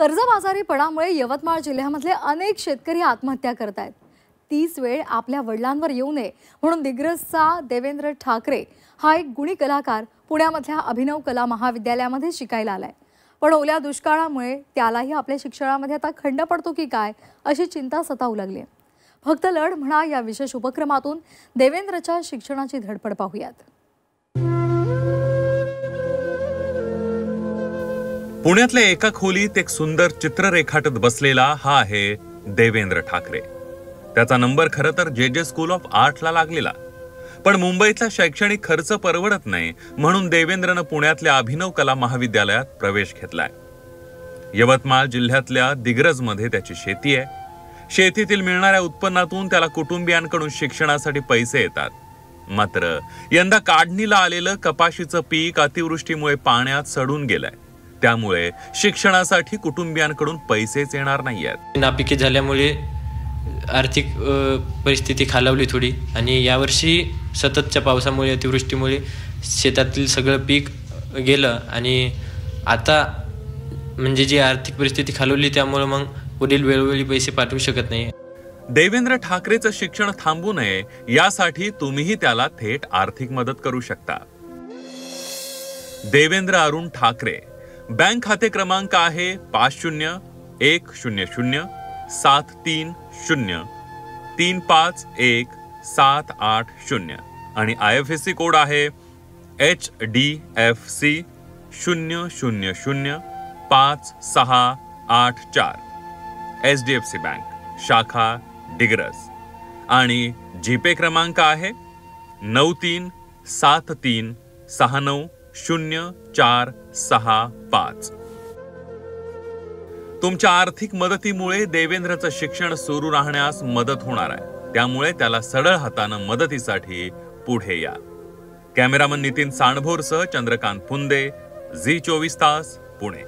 कर्जबाजारीपणामुळे यवतमाळ जिल्ह्यामधले अनेक शेतकरी आत्महत्या करत आहेत। तीच वेळ आपल्या वडिलांवर येऊ नये म्हणून दिग्रसचा देवेंद्र ठाकरे हा एक गुणी कलाकार पुण्यामधल्या अभिनव कला महाविद्यालयामध्ये शिकायला आलाय। पण ओल्या दुष्काळामुळे त्यालाही आपल्या शिक्षणामध्ये आता खंड पडतो की काय अशी चिंता सतावू लागली आहे। फक्त लढ म्हणा या विशेष उपक्रमातून देवेंद्रच्या शिक्षणाची धडपड पाहूयात। पुण्यातल्या एका खोलीत एक सुंदर चित्र रेखाटत बसलेला हा आहे देवेंद्र ठाकरे। त्याचा नंबर खरं तर जे स्कूल ऑफ आर्टला लागलेला, पण मुंबईतला शैक्षणिक खर्च परवडत नाही म्हणून देवेंद्रनं पुण्यातल्या अभिनव कला महाविद्यालयात प्रवेश घेतलाय। यवतमाळ जिल्ह्यातल्या दिग्रजमध्ये त्याची शेती आहे। शेतीतील मिळणाऱ्या उत्पन्नातून त्याला कुटुंबियांकडून शिक्षणासाठी पैसे येतात। मात्र यंदा काढणीला आलेलं कपाशीचं पीक अतिवृष्टीमुळे पाण्यात सडून गेलंय, त्यामुळे शिक्षणासाठी कुटुंबियांकडून पैसेच येणार नाहीयेत। नापिकी झाल्यामुळे आर्थिक परिस्थिती खालावली थोडी, आणि यावर्षी सततच्या पावसामुळे अतिवृष्टीमुळे शेतातील सगळं पीक गेलं, आणि आता म्हणजे जी आर्थिक परिस्थिती खालावली त्यामुळे मग पुढील वेळोवेळी पैसे पाठवू शकत नाही। देवेंद्र ठाकरेचं शिक्षण थांबू नये यासाठी तुम्हीही त्याला थेट आर्थिक मदत करू शकता। देवेंद्र अरुण ठाकरे, बँक खाते क्रमांक आहे 5010730351751780 आणि IFSC कोड आहे HDFC 0005684। HDFC बँक शाखा दिग्रस आणि जीपे क्रमांक आहे 9373690465। तुमच्या आर्थिक मदतीमुळे देवेंद्रचं शिक्षण सुरू राहण्यास मदत होणार आहे, त्यामुळे त्याला सढळ हातानं मदतीसाठी पुढे या। कॅमेरामन नितीन सांडभोरसह चंद्रकांत फुंदे, झी 24 तास, पुणे।